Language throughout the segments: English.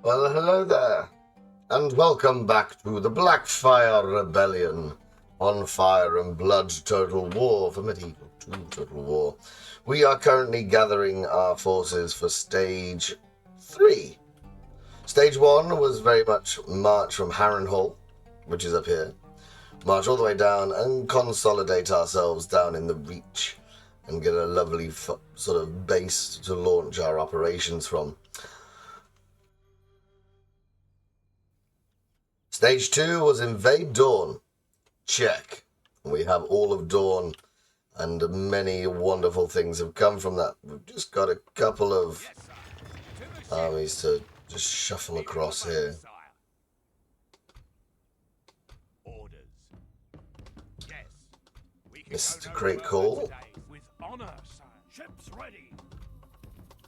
Well, hello there, and welcome back to the Blackfyre Rebellion on Fire and Blood Total War for Medieval 2 Total War. We are currently gathering our forces for Stage 3. Stage 1 was very much march from Harrenhal, which is up here, march all the way down and consolidate ourselves down in the Reach and get a lovely sort of base to launch our operations from. Stage 2 was Invade Dawn. Check. We have all of Dawn, and many wonderful things have come from that. We've just got a couple of armies to just shuffle across here. Mr. Great Call. Ships ready.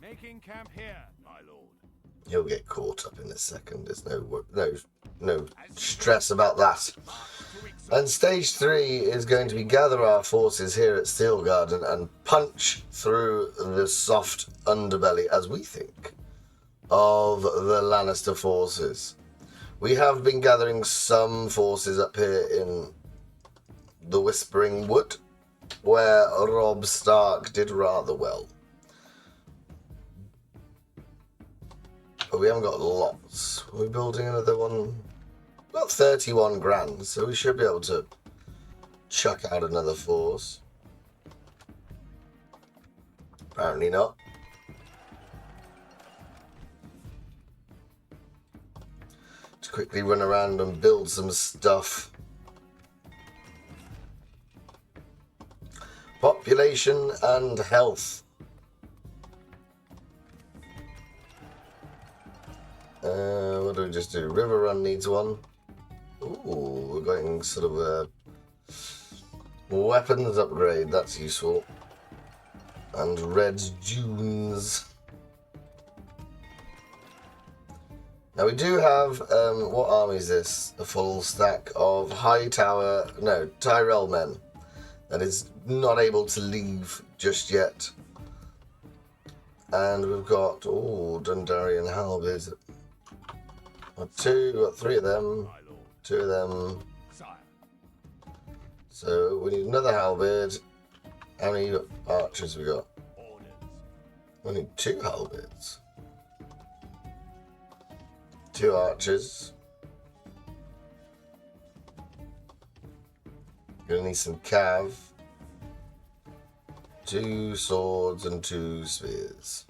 Making camp here, my lord. He'll get caught up in a second. There's no stress about that. And Stage 3 is going to be gather our forces here at Steelgarden and punch through the soft underbelly, as we think, of the Lannister forces. We have been gathering some forces up here in the Whispering Wood, where Robb Stark did rather well. But we haven't got lots. We're building another one. About 31 grand, so we should be able to chuck out another force. Apparently not. To quickly run around and build some stuff. Population and health. What do we just do? River Run needs one. Ooh, we're getting sort of a weapons upgrade. That's useful. And Red Dunes. Now we do have, what army is this? A full stack of Tyrell men. That is not able to leave just yet. And we've got, Dundarian halberds. Got three of them, two of them. So we need another halberd. How many archers we got? We need 2 halberds. 2 archers. Gonna need some cav. 2 swords and 2 spears.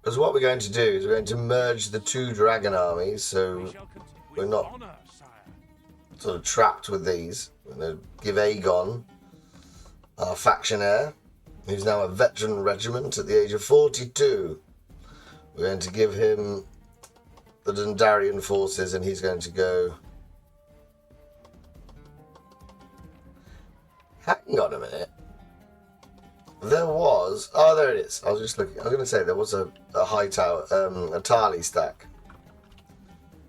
Because what we're going to do is we're going to merge the 2 dragon armies, so we're not sort of trapped with these. We're going to give Aegon, our faction heir, who's now a veteran regiment at the age of 42. We're going to give him the Dundarian forces, and he's going to go... Hang on a minute. There was... Oh, there it is. I was just looking. I was going to say there was a high tower, a Tarly stack.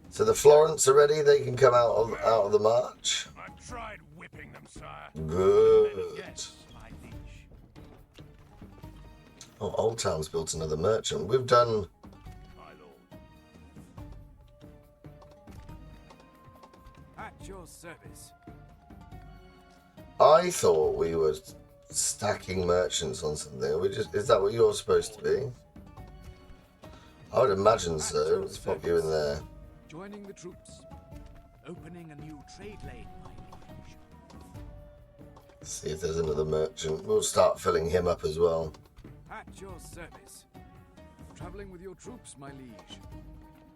So the Florence are ready. They can come out of the march. I've tried whipping them, sire. Good. Oh, Old Town's built another merchant. We've done... My lord. At your service. I thought we were stacking merchants on something. Is that what you're supposed to be? I would imagine so. Let's pop you in there. Joining the troops. Opening a new trade lane, my liege. See if there's another merchant. We'll start filling him up as well. At your service. Traveling with your troops, my liege.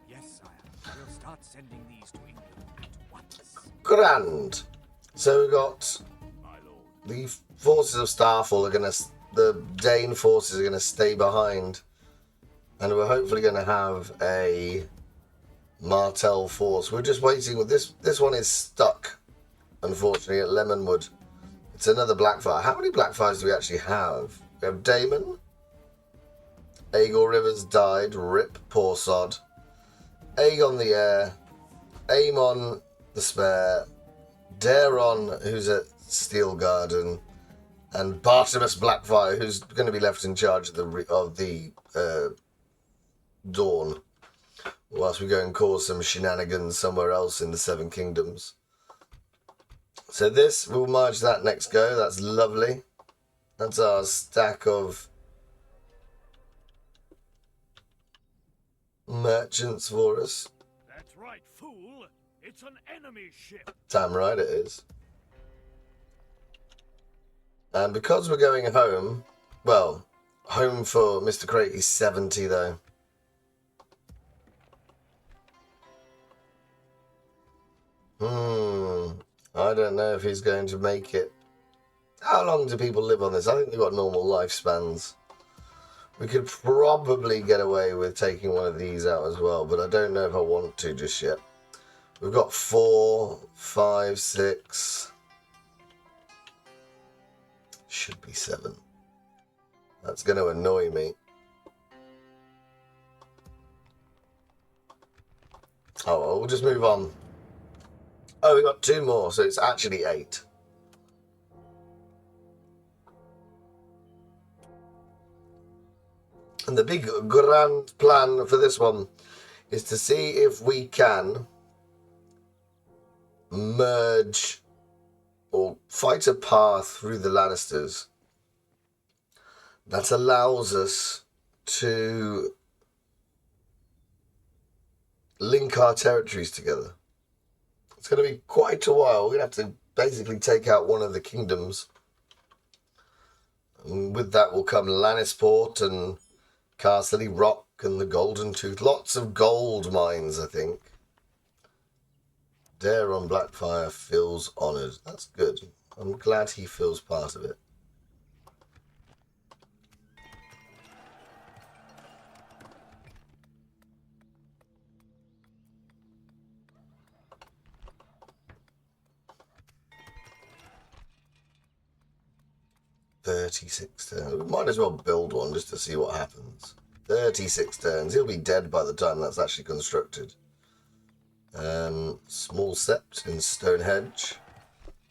Yes, sire. We'll start sending these to England at once. Grand. So we've got... The forces of Starfall the Dane forces are gonna stay behind, and we're hopefully gonna have a Martell force. We're just waiting with this. This one is stuck, unfortunately, at Lemonwood. It's another Blackfyre. How many Blackfyres do we actually have? We have Daemon. Aegor Rivers died. Rip, poor sod. Aegon the heir. Aemon the spare. Daeron, who's at Steelgarden, and Bartimus Blackfyre, who's going to be left in charge of the Dawn, whilst we go and cause some shenanigans somewhere else in the Seven Kingdoms. So this, we'll merge that next go. That's lovely. That's our stack of merchants for us. That's right, fool. It's an enemy ship. Damn right it is. And because we're going home, well, home for Mr. Craigie's 70 though. I don't know if he's going to make it. How long do people live on this? I think they've got normal lifespans. We could probably get away with taking one of these out as well, but I don't know if I want to just yet. We've got 4, 5, 6. Should be 7. That's going to annoy me. Oh, well, we'll just move on. Oh, we got 2 more, so it's actually 8. And the big grand plan for this one is to see if we can merge or fight a path through the Lannisters that allows us to link our territories together. It's going to be quite a while. We're going to have to basically take out one of the kingdoms. And with that will come Lannisport and Castle Rock and the Golden Tooth. Lots of gold mines, I think. Dare on Blackfyre feels honoured. That's good. I'm glad he feels part of it. "36 turns. We might as well build one just to see what happens. 36 turns. He'll be dead by the time that's actually constructed. Small sept in Stonehenge.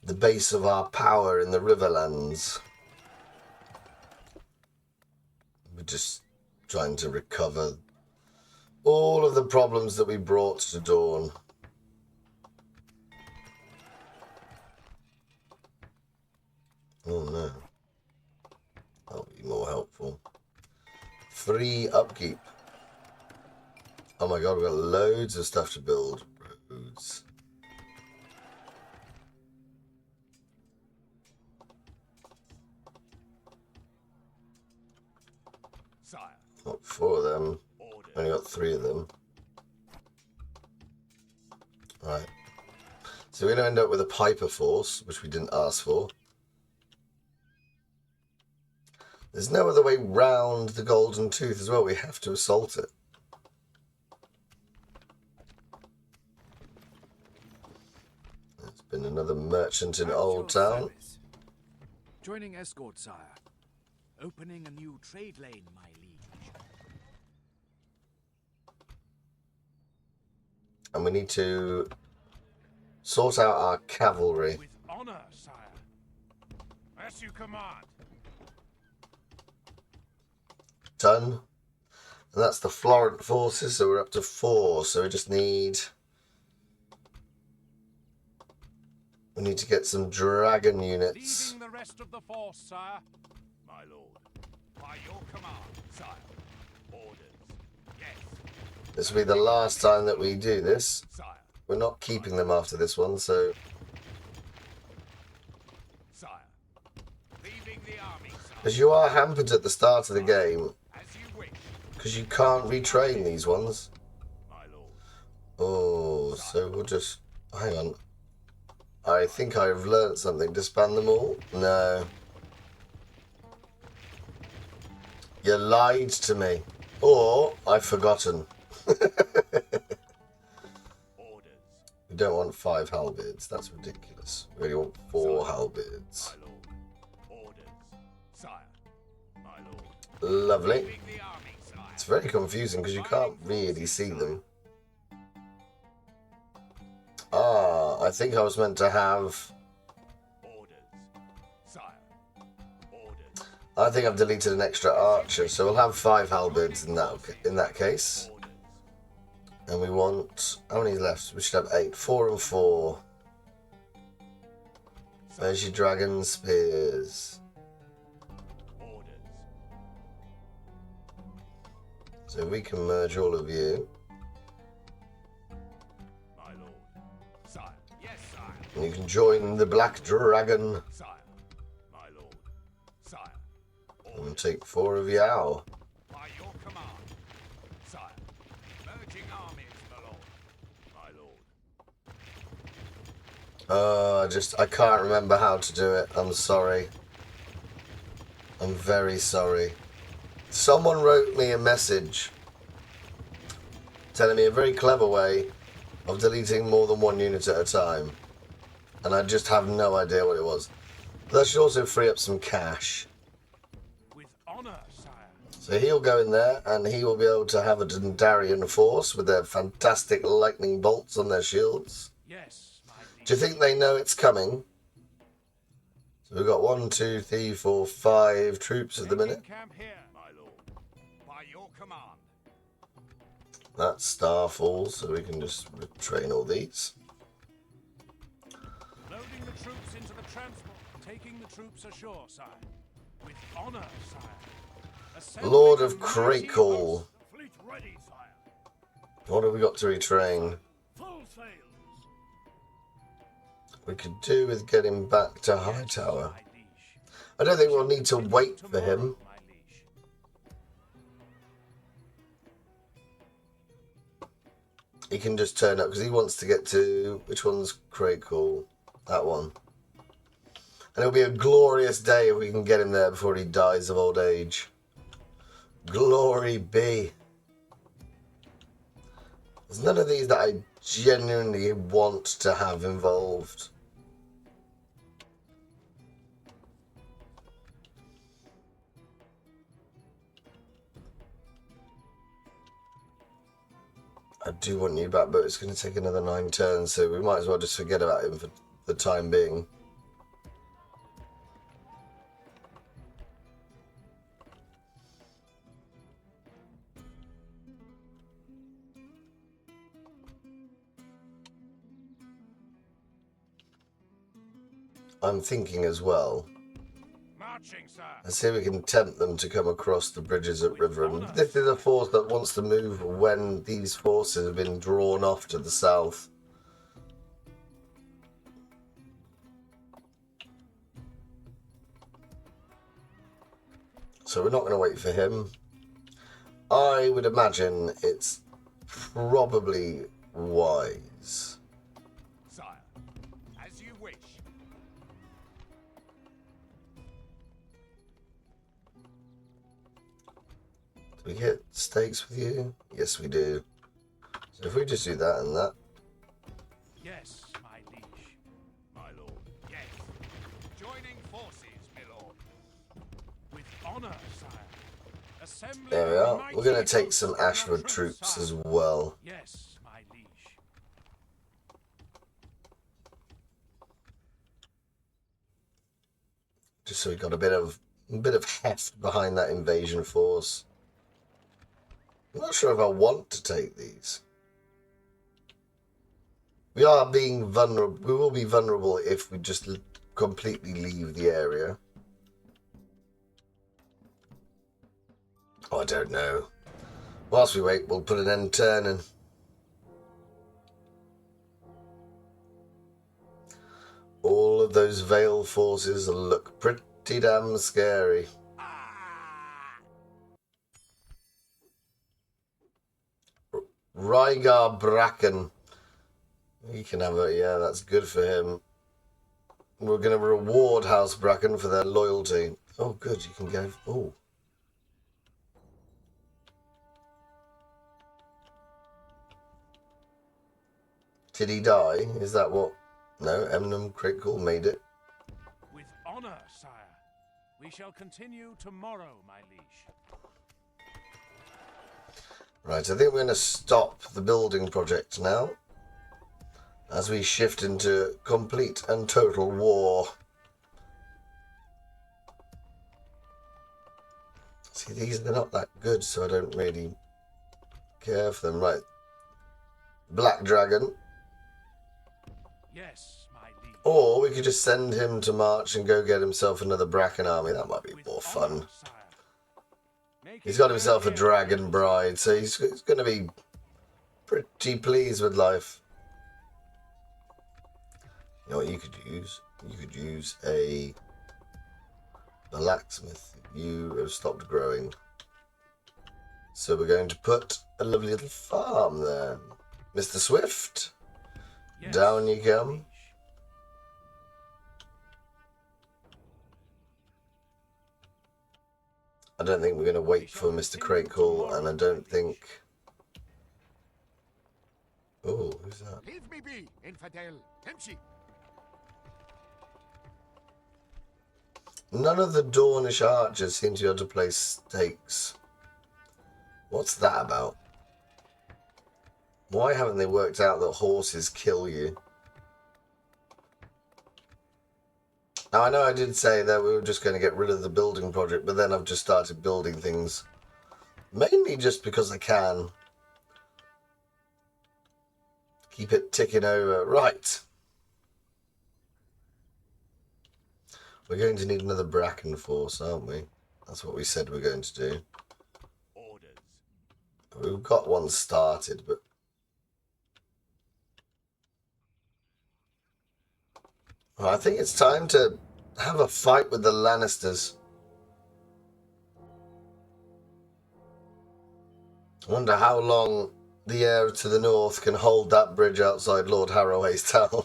The base of our power in the Riverlands. We're just trying to recover all of the problems that we brought to Dawn. Oh no. That'll be more helpful. 3 upkeep. Oh my god, we've got loads of stuff to build. Roads. Sire. Got 4 of them. Order. Only got 3 of them. Right. So we're going to end up with a Piper force, which we didn't ask for. There's no other way round the Golden Tooth as well. We have to assault it. There's been another merchant in Old Town. Service. Joining escort, sire. Opening a new trade lane, my liege. And we need to sort out our cavalry. With honor, sire. As you command. Done. And that's the Florent forces, so we're up to 4. So we just need... We need to get some dragon units. Leading the rest of the force, sire. My lord. By your command, sire. Orders. Yes. This will be the last time that we do this. Sire. We're not keeping them after this one, so... Sire. Leaving the army, sire. Because you are hampered at the start of the game. As you wish. Because you can't retrain these ones. My lord. Oh, so we'll just... Hang on. I think I've learnt something. Disband them all? No. You lied to me. Or I've forgotten. Orders. We don't want 5 halberds. That's ridiculous. We only want 4 halberds. My lord. Orders. Sire. My lord. Lovely. Leaving the army, sire. It's very confusing because you can't really see them. Ah, I think I was meant to have... Orders. Sire. Orders. I think I've deleted an extra archer, so we'll have 5 halberds in that case. And we want, how many left? We should have 8. 4 and 4. There's your dragon spears. So we can merge all of you. My lord. Sire. Yes, sire. And you can join the Black Dragon. Sire. My lord. Sire. And take 4 of Yao. By your command. Sire. Merging armies, my lord. My lord. I can't remember how to do it. I'm sorry. I'm very sorry. Someone wrote me a message telling me a very clever way of deleting more than 1 unit at a time. And I just have no idea what it was. That should also free up some cash. With honor, sire. So he'll go in there and he will be able to have a Dundarian force with their fantastic lightning bolts on their shields. Yes, my liege. Do you think they know it's coming? So we've got 1, 2, 3, 4, 5 troops at the minute. Camp here, my lord. By your command. That's Starfall, so we can just train all these. Loading the troops into the transport. Taking the troops ashore, sire. With honor, sire. Assembling Lord of a mighty Crakehall. host. Fleet ready, sire. What have we got to retrain? Full sails. We could do with getting back to Hightower. My liege. I don't think we'll need to wait for him. My liege. He can just turn up because he wants to get to... Which one's Crakehall? That one. And it'll be a glorious day if we can get him there before he dies of old age. Glory be. There's none of these that I genuinely want to have involved. I do want you back, but it's going to take another 9 turns, so we might as well just forget about him for the time being. I'm thinking as well. Marching, sir. Let's see if we can tempt them to come across the bridges at River. And this is a force that wants to move when these forces have been drawn off to the south. So we're not going to wait for him. I would imagine it's probably wise. Sire, as you wish. Do we get stakes with you? Yes, we do. So if we just do that and that. Yes, my liege. My lord. Yes. Joining forces, my lord. With honor, sire. Assembling There we are. mighty We're going to take hosts some of our Ashford troops sire. as well. Yes, my liege. Just so we got a bit of heft behind that invasion force. I'm not sure if I want to take these. We are being vulnerable. We will be vulnerable if we just completely leave the area. Oh, I don't know. Whilst we wait, we'll put an end turn in. All of those Vale forces look pretty damn scary. Rygar Bracken. He can have a... Yeah, that's good for him. We're going to reward House Bracken for their loyalty. Oh, good. You can go... Oh. Did he die? Is that what... No, Emnum Critical made it. With honor, sire. We shall continue tomorrow, my liege. Right, I think we're going to stop the building project now. As we shift into complete and total war. they're not that good, so I don't really care for them. Right. Black Dragon. Yes, my liege. Or we could just send him to march and go get himself another Bracken army. That might be more fun. He's got himself a dragon bride, so he's going to be pretty pleased with life. You know what you could use? You could use a blacksmith. You have stopped growing. So we're going to put a lovely little farm there. Mr. Swift, yes, down you come. I don't think we're going to wait for Mr. Crakehall, and I don't think... Oh, who's that? Leave me be, infidel. Empty. None of the Dornish archers seem to be able to place stakes. What's that about? Why haven't they worked out that horses kill you? Now, I know I did say that we were just going to get rid of the building project, but then I've just started building things. Mainly just because I can. Keep it ticking over. Right. We're going to need another Bracken force, aren't we? That's what we said we're going to do. Orders. We've got one started, but... Well, I think it's time to have a fight with the Lannisters. I wonder how long the heir to the north can hold that bridge outside Lord Harroway's town.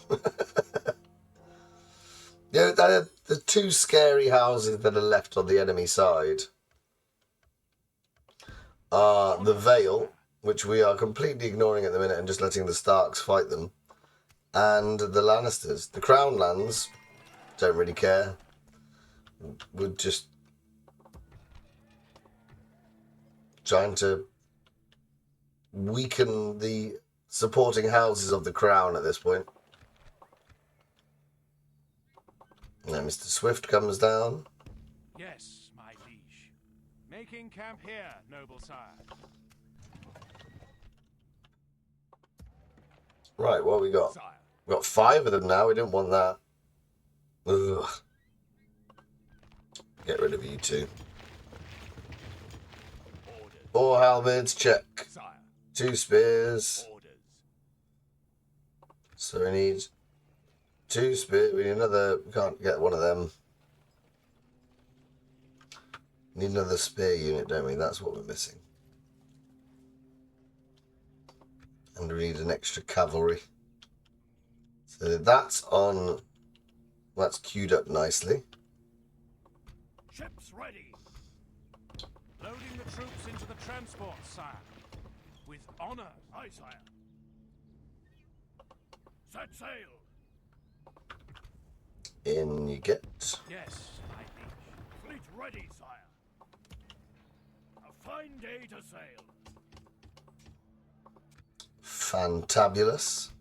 Yeah, the two scary houses that are left on the enemy side are the Vale, which we are completely ignoring at the minute and just letting the Starks fight them, and the Lannisters. The Crown lands don't really care. We're just trying to weaken the supporting houses of the Crown at this point. Now Mr. Swift comes down. Yes, my liege. Making camp here, noble sire. Right, what we got? Sire. We've got 5 of them now. We didn't want that. Ugh. Get rid of you two. Orders. 4 halberds, check. Sire. 2 spears. Orders. So we need 2 spears. We need another. We can't get one of them. We need another spear unit, don't we? That's what we're missing. And we need an extra cavalry. So that's on. That's queued up nicely. Ships ready. Loading the troops into the transport, sire. With honor. Aye, sire. Set sail. In you get. Yes, my liege. Fleet ready, sire. A fine day to sail. Fantabulous.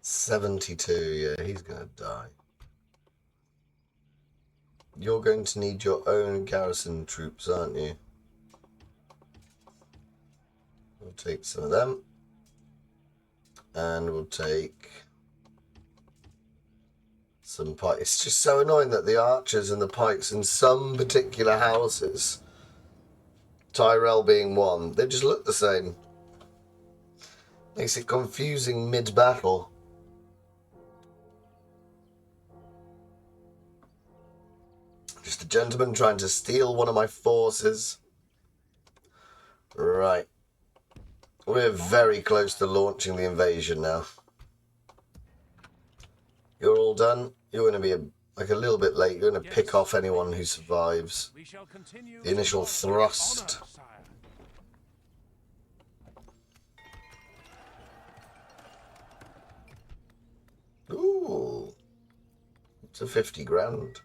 $72, yeah, he's gonna die. You're going to need your own garrison troops, aren't you? We'll take some of them. And we'll take some pikes. It's just so annoying that the archers and the pikes in some particular houses, Tyrell being one, they just look the same. Makes it confusing mid-battle. Just a gentleman trying to steal one of my forces. Right. We're very close to launching the invasion now. You're all done. You're going to be like a little bit late. You're going to pick off anyone who survives the initial thrust. Ooh. It's a 50 grand.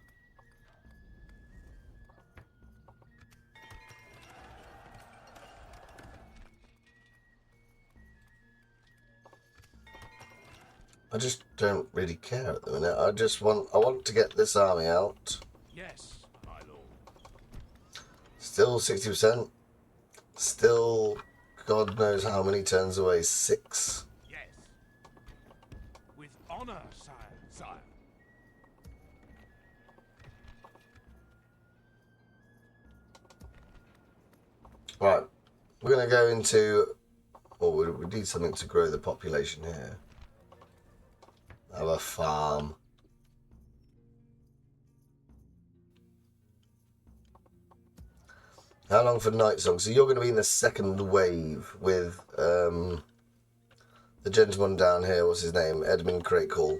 I just don't really care at the minute. I want to get this army out. Yes, my lord. Still 60%. Still, God knows how many turns away. 6. Yes. With honor, sire. Sire. Right. We're going to go into... Oh, we need something to grow the population here. Have a farm. How long for Night Song? So you're going to be in the second wave with the gentleman down here. What's his name? Edmund Crakehall.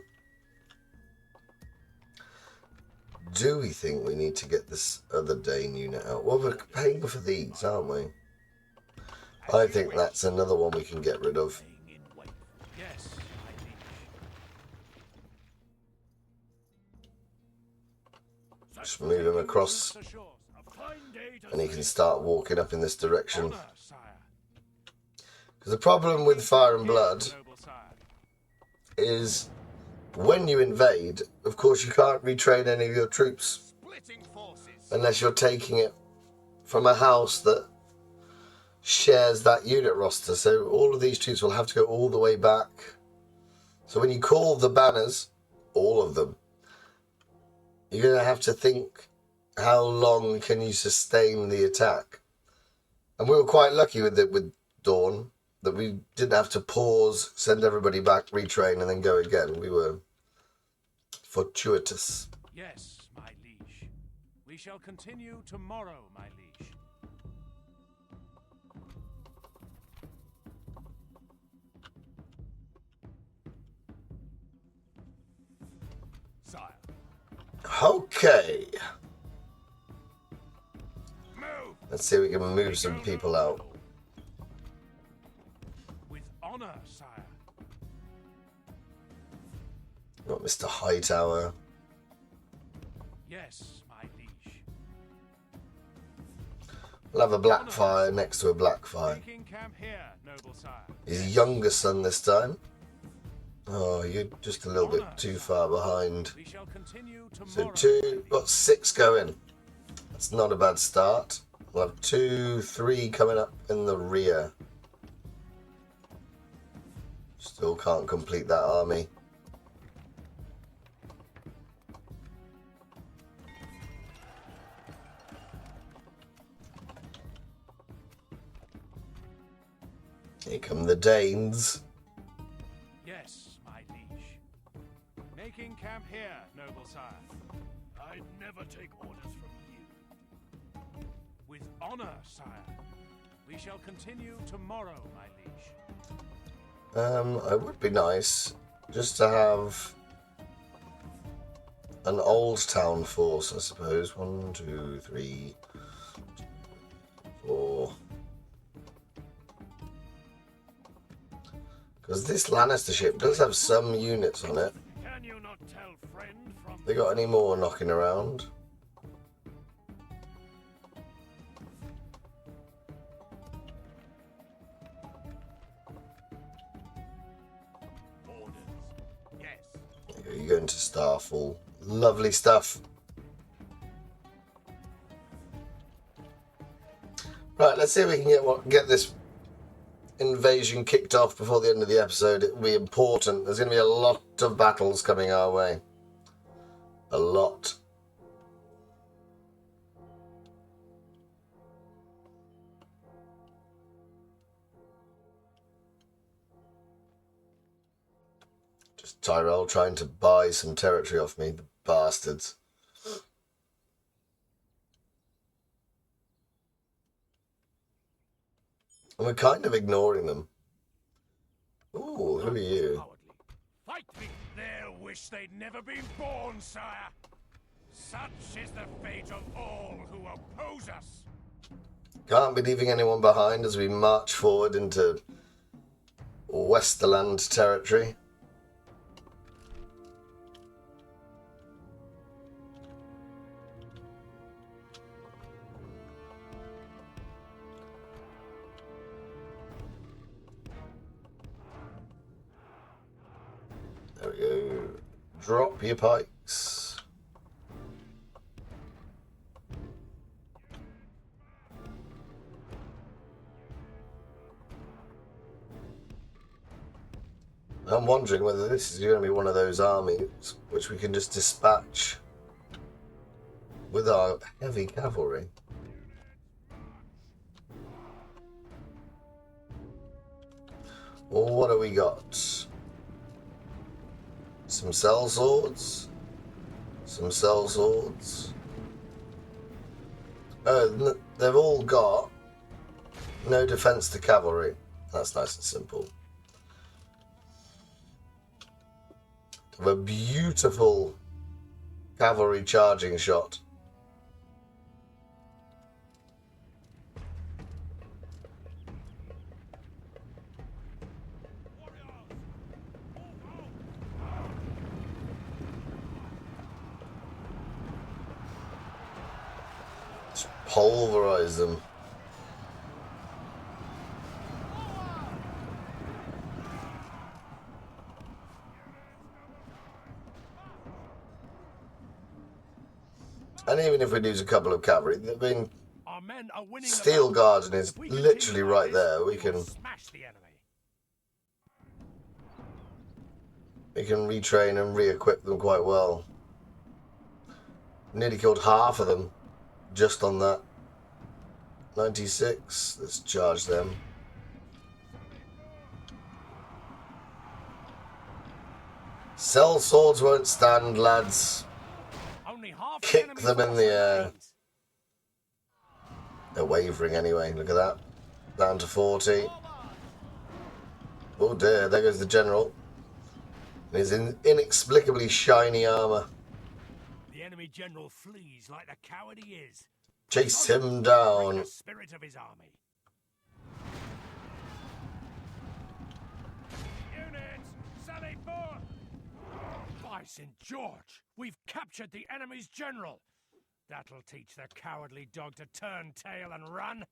Do we think we need to get this other Dane unit out? Well, we're paying for these, aren't we? I think that's another one we can get rid of. Yes, Just move him across and he can start walking up in this direction. Because the problem with Fire and Blood is when you invade, of course you can't retrain any of your troops unless you're taking it from a house that shares that unit roster. So all of these troops will have to go all the way back. So when you call the banners, all of them, you're going to have to think, how long can you sustain the attack? And we were quite lucky with it with Dawn, that we didn't have to pause, send everybody back, retrain, and then go again. We were fortuitous. Yes, my liege. We shall continue tomorrow, my liege. Sire. Okay. Move. Let's see if we can move some people out. With honor, sire. Got Mr. Hightower. Yes, my liege. We'll have a Blackfyre next to a Blackfyre. Taking camp here, noble sire. His younger son this time. Oh, you're just a little bit too far behind. We shall continue So tomorrow. got 6 going. That's not a bad start. We'll have 2, 3 coming up in the rear. Still can't complete that army. Here come the Danes. Yes, my liege. Making camp here, noble sire. I'd never take orders from you. With honor, sire. We shall continue tomorrow, my liege. It would be nice just to have an old town force, I suppose. 1, 2, 3, 4. Because this Lannister ship does have some units on it. Can you not tell friend from They got any more knocking around? orders? Yes. There you go, you're going to Starfall. Lovely stuff. Right, let's see if we can get this invasion kicked off before the end of the episode. It will be important. There's going to be a lot of battles coming our way. A lot. Just Tyrell trying to buy some territory off me, the bastards. And we're kind of ignoring them. Ooh, who are you? Fight me! They'll wish they'd never been born, sire. Such is the fate of all who oppose us. Can't be leaving anyone behind as we march forward into Westerland territory. There Drop your pikes. I'm wondering whether this is going to be one of those armies which we can just dispatch with our heavy cavalry. Well, what do we got? Some cell swords. Some cell swords. Oh, they've all got no defense to cavalry. That's nice and simple. Have a beautiful cavalry charging shot. Just pulverize them. And even if we lose a couple of cavalry, I mean, Steel Garden is literally right there. We can retrain and re-equip them quite well. Nearly killed half of them just on that. 96. Let's charge them. Cell swords won't stand, lads. Kick them in the air. They're wavering anyway. Look at that. Down to 40. Oh dear, there goes the general. In his inexplicably shiny armor. The enemy general flees like the coward he is. Chase him down. The spirit of his army. Units, sally forth! By St. George, we've captured the enemy's general. That'll teach the cowardly dog to turn tail and run.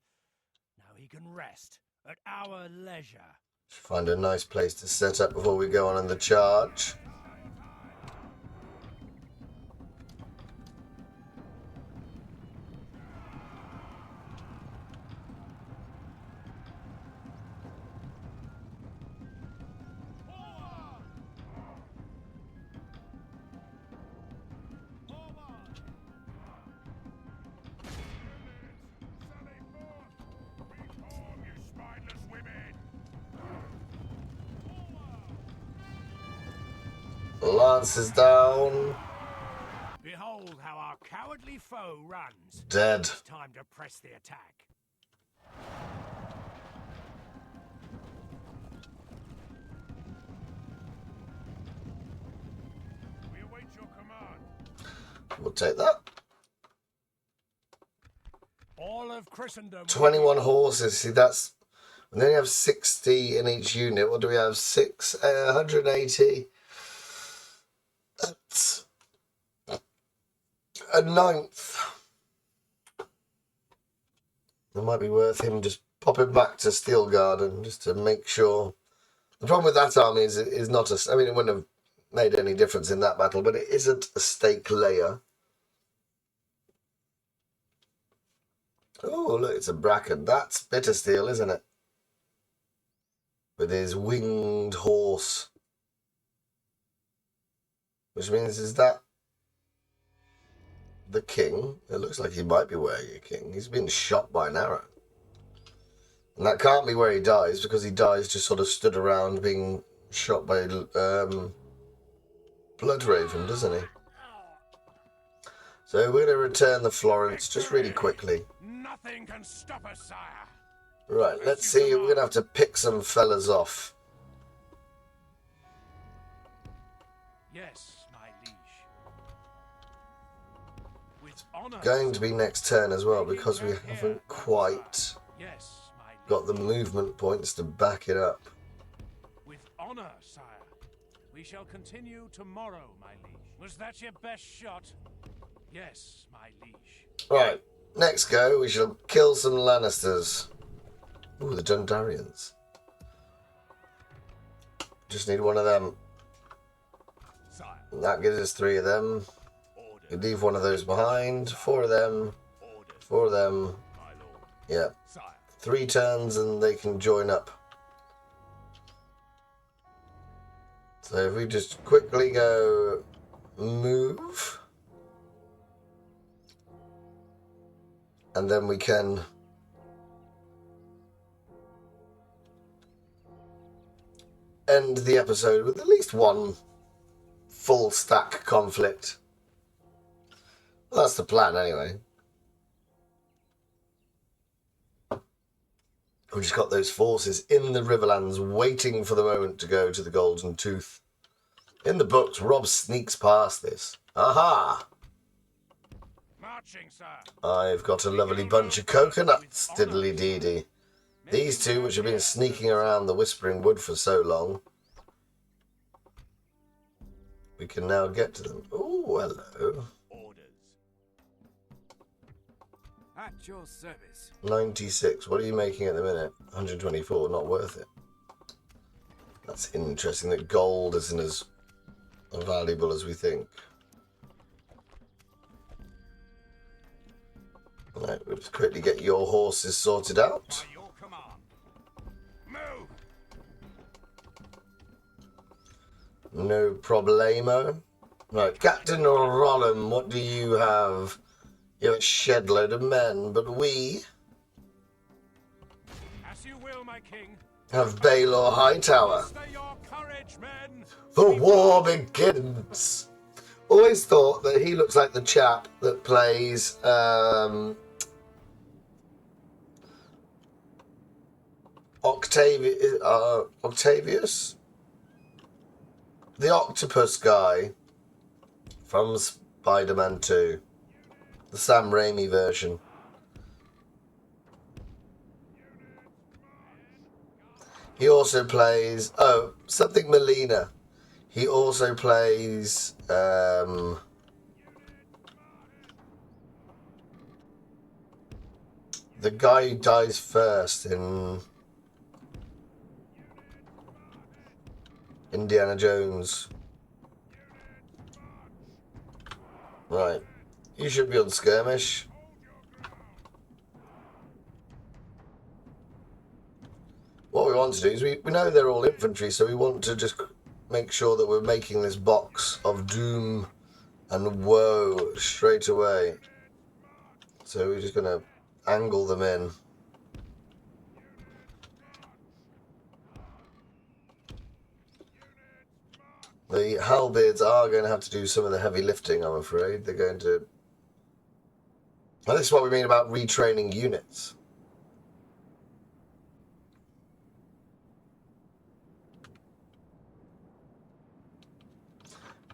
Now he can rest at our leisure. Find a nice place to set up before we go on in the charge. Lance is down. Behold how our cowardly foe runs. Dead. It's time to press the attack. We await your command. We'll take that. All of Christendom. 21 horses. See, that's... We only have 60 in each unit. What do we have? 180. That's a ninth. It might be worth him just popping back to Steel Garden just to make sure. The problem with that army is not a... I mean, it wouldn't have made any difference in that battle, but it isn't a stake layer. Oh, look, it's a Bracken. That's Bitter Steel, isn't it? With his winged horse. Which means, is that the king? It looks like he might be wearing a king. He's been shot by an arrow. And that can't be where he dies, because he dies just sort of stood around being shot by Bloodraven, doesn't he? So we're going to return the Florence just really quickly. Nothing can stop us, sire. Right, let's see. We're going to have to pick some fellas off. Yes. Going to be next turn as well, because we haven't quite got the movement points to back it up. With honor, sire. We shall continue tomorrow, my liege. Was that your best shot? Yes, my liege. Right, next go, we shall kill some Lannisters. Ooh, the Dundarians. Just need one of them. Sire. That gives us 3 of them. We leave one of those behind. 4 of them. 4 of them. Yeah. 3 turns and they can join up. So if we just quickly go move. And then we can end the episode with at least one full stack conflict. Well, that's the plan anyway. We've just got those forces in the Riverlands waiting for the moment to go to the Golden Tooth. In the books, Robb sneaks past this. Aha! Marching, sir. I've got a lovely bunch of coconuts, diddly-dee-dee. These 2, which have been sneaking around the Whispering Wood for so long, we can now get to them. Oh, hello. Orders. At your service. 96. What are you making at the minute? 124. Not worth it. That's interesting that gold isn't as valuable as we think. Right, we'll just quickly get your horses sorted out. By your command. Move. No problemo. Right, Captain Rollum, what do you have? You have a shed load of men, but we As you will, my king. have Baelor Hightower. Muster your courage, men. The war begins. Always thought that he looks like the chap that plays Octavius, the octopus guy from Spider-Man 2, the Sam Raimi version. He also plays something Melina. He also plays the guy who dies first in Indiana Jones. Right. You should be on skirmish. What we want to do is we know they're all infantry, so we want to just make sure that we're making this box of doom and woe straight away. So we're just going to angle them in. The halberds are going to have to do some of the heavy lifting, I'm afraid. They're going to... Well, this is what we mean about retraining units.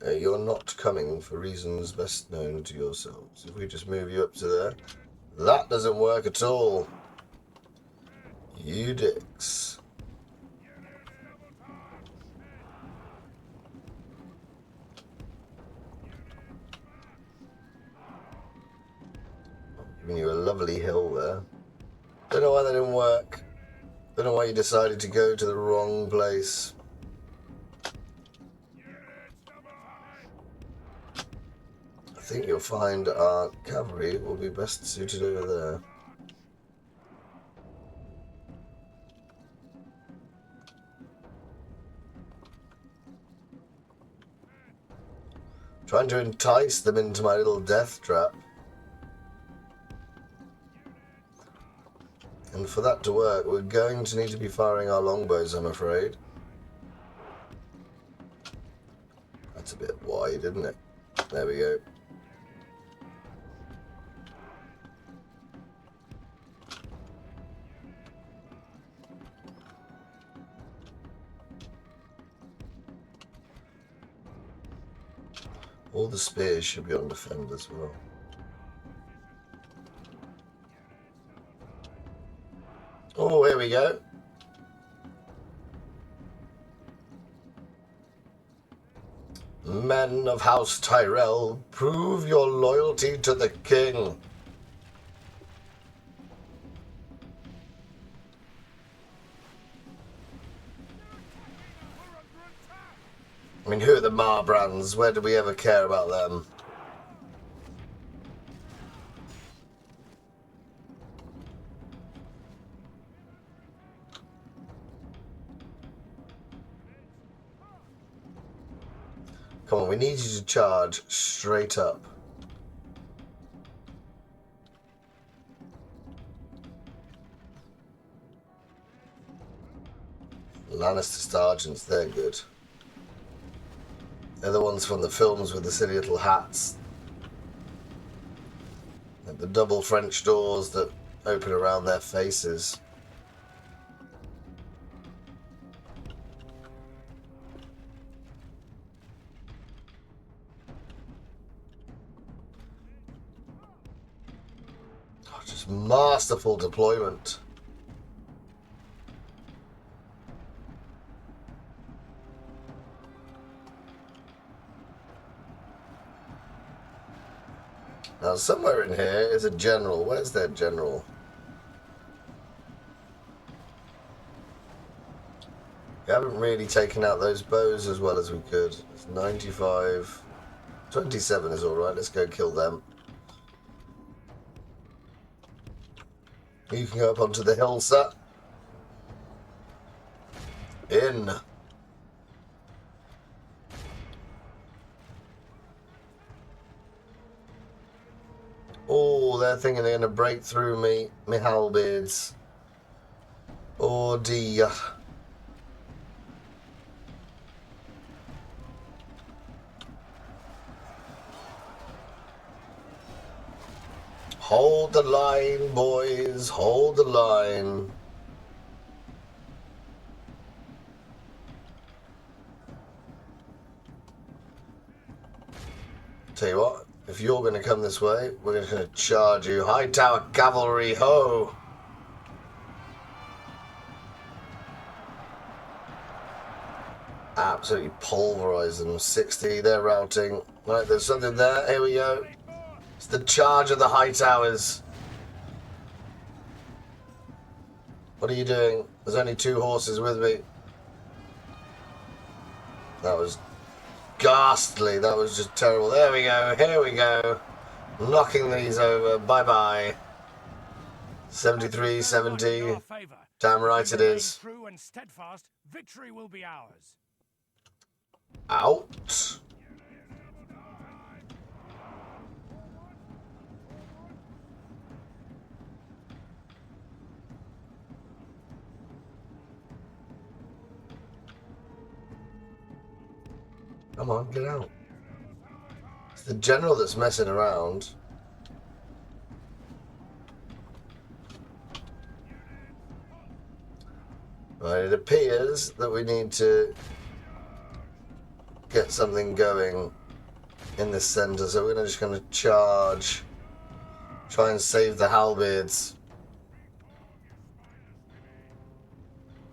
You're not coming for reasons best known to yourselves. If we just move you up to there... That doesn't work at all. You dicks. Giving you a lovely hill there. Don't know why that didn't work. Don't know why you decided to go to the wrong place. I think you'll find our cavalry will be best suited over there. Trying to entice them into my little death trap. And for that to work, we're going to need to be firing our longbows, I'm afraid. That's a bit wide, isn't it? There we go. All the spears should be on defend as well. Oh, here we go. Men of House Tyrell, prove your loyalty to the king. mean, who are the Marbrands? Where do we ever care about them? Come on, we need you to charge straight up. Lannister sergeants, they're good. They're the ones from the films with the silly little hats. And the double French doors that open around their faces. Oh, just masterful deployment. Now, somewhere in here is a general. Where's their general? We haven't really taken out those bows as well as we could. It's 95. 27 is alright. Let's go kill them. You can go up onto the hill, sir. In. Oh, they're thinking they're going to break through me halberds. Oh dear. Hold the line, boys. Hold the line. Tell you what. If you're going to come this way, we're just going to charge you. High Tower Cavalry, ho! Absolutely pulverise them. 60, they're routing. Right, there's something there. Here we go. It's the charge of the High Towers. What are you doing? There's only 2 horses with me. That was ghastly. That was just terrible. There we go. Here we go. Knocking these over. Bye-bye. 73, 70. Damn right it is. True and steadfast, victory will be ours. Out. Come on, get out. It's the general that's messing around. Right, it appears that we need to get something going in the centre, so we're just going to charge, try and save the halberds.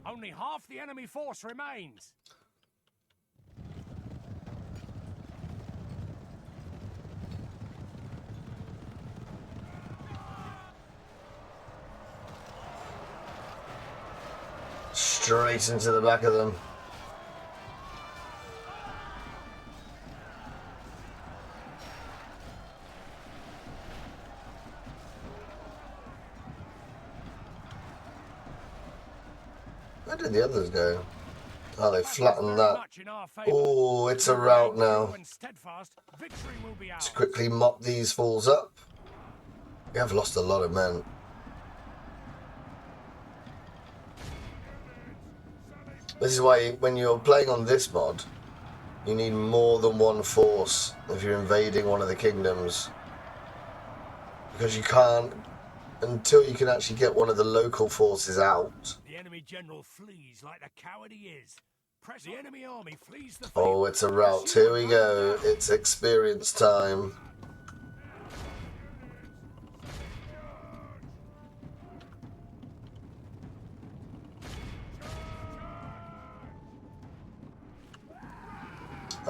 Only half the enemy force remains. Straight into the back of them. Where did the others go? Oh, they flattened that. Oh, it's a rout now. Let's quickly mop these fools up. We have lost a lot of men. This is why when you're playing on this mod, you need more than one force if you're invading one of the kingdoms. Because you can't, until you can actually get one of the local forces out. The enemy general flees like the coward he is. The enemy army flees the field. Oh, it's a rout. Here we go. It's experience time.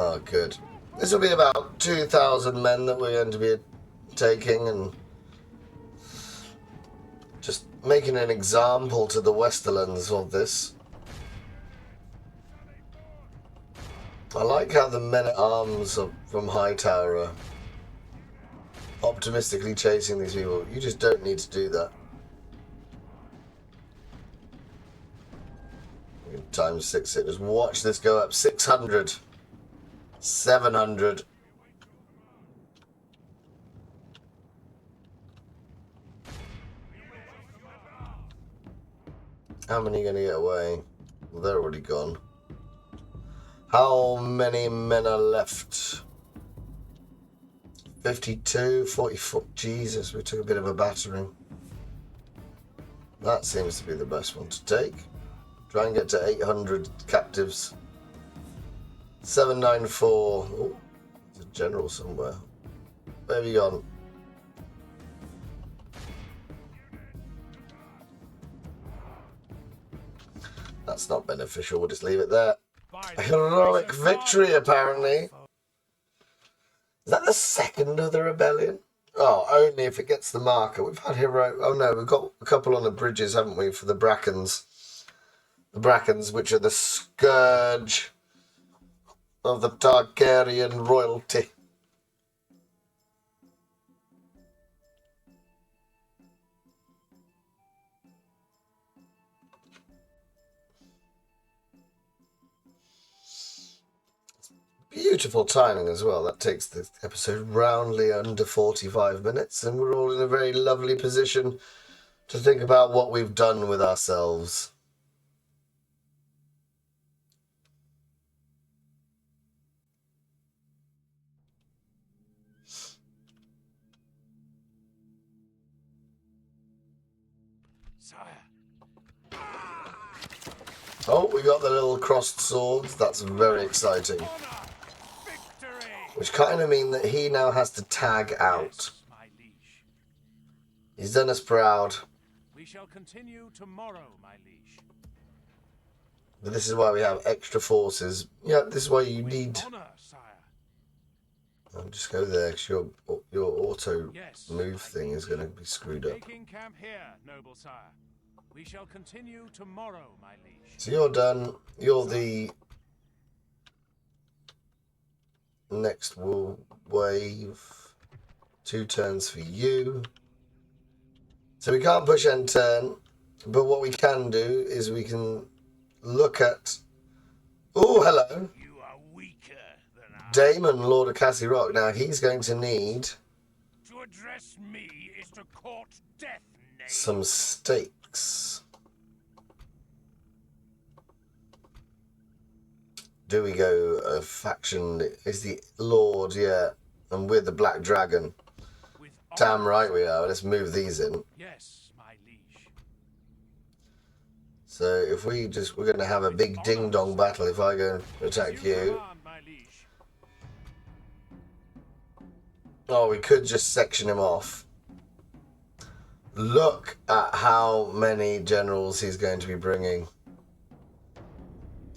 Oh, good. This will be about 2,000 men that we're going to be taking and just making an example to the Westerlands of this. I like how the men-at-arms from Hightower are optimistically chasing these people. You just don't need to do that. Times 6 it. Just watch this go up. 600. 700. How many are going to get away? Well, they're already gone. How many men are left? 52, 44. Jesus, we took a bit of a battering. That seems to be the best one to take. Try and get to 800 captives. 794. Oh, there's a general somewhere. Where have you gone? That's not beneficial. We'll just leave it there. A heroic victory, apparently. Is that the second of the rebellion? Oh, only if it gets the marker. We've had heroic... Oh, no, we've got a couple on the bridges, haven't we, for the Brackens. The Brackens, which are the scourge of the Targaryen royalty. Beautiful timing as well. That takes the episode roundly under 45 minutes, and we're all in a very lovely position to think about what we've done with ourselves. Sire. Oh, we got the little crossed swords. That's very exciting. Which kind of mean that he now has to tag out. Yes, my liege. He's done us proud. We shall continue tomorrow, my liege. But this is why we have extra forces. Yeah, this is why you need... Honor, sire. I'll just go there, because your auto Yes, move thing is going to be screwed up. Taking camp here, noble sire. We shall continue tomorrow, my liege. So you're done. You're the next wave. 2 turns for you. So we can't push end turn, but what we can do is we can look at... Oh, hello. You are weaker than I. Daemon, Lord of Cassie Rock. Now he's going to need To address me is to court death, knave. some stakes. Do we go a faction? Is the Lord, yeah, and we're the Black Dragon. With Damn honor, right we are. Let's move these in. Yes, my liege. So if we just, we're going to have a big ding-dong battle if I go and attack you. Command, my liege. Oh, we could just section him off. Look at how many generals he's going to be bringing.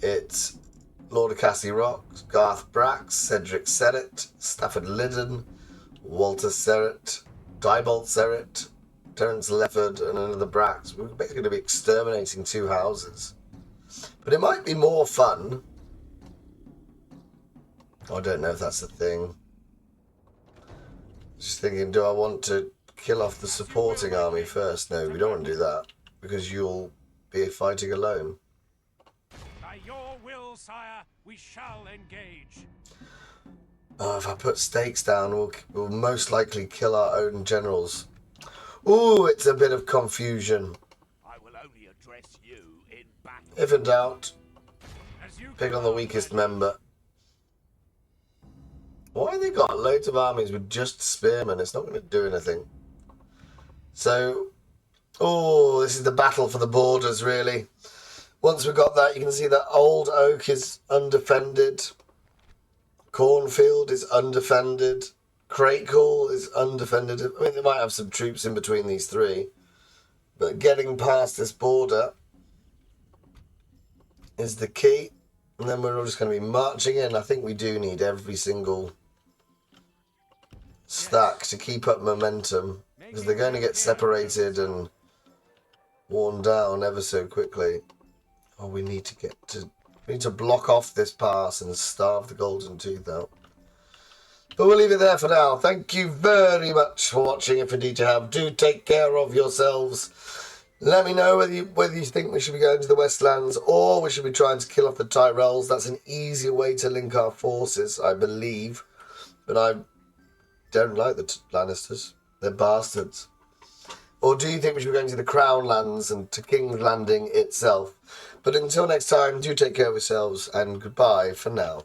It's Lord of Cassie Rock, Garth Brax, Cedric Serret, Stafford Liddon, Walter Serret, Diebold Serret, Terence Lefford, and another Brax. We're basically going to be exterminating 2 houses. But it might be more fun. I don't know if that's a thing. Just thinking, do I want to kill off the supporting army first? No, we don't want to do that, because you'll be fighting alone. By your will, sire, we shall engage. Oh, if I put stakes down, we'll most likely kill our own generals. Ooh, it's a bit of confusion. I will only address you in battle. If in doubt, As you pick on the command, weakest my liege. member. Why have they got loads of armies with just spearmen? It's not going to do anything. So, oh, this is the battle for the borders, really. Once we've got that, you can see that Old Oak is undefended. Cornfield is undefended. Craigall is undefended. I mean, they might have some troops in between these 3. But getting past this border is the key. And then we're all just going to be marching in. I think we do need every single stack to keep up momentum, because they're going to get separated and worn down ever so quickly. Oh, we need to get to We need to block off this pass and starve the golden tooth out. But we'll leave it there for now. Thank you very much for watching. If indeed you have, do take care of yourselves. Let me know whether you think we should be going to the Westlands or we should be trying to kill off the Tyrells. That's an easier way to link our forces, I believe. But I don't like the Lannisters. They're bastards. Or do you think we should be going to the Crown Lands and to King's Landing itself? But until next time, do take care of yourselves and goodbye for now.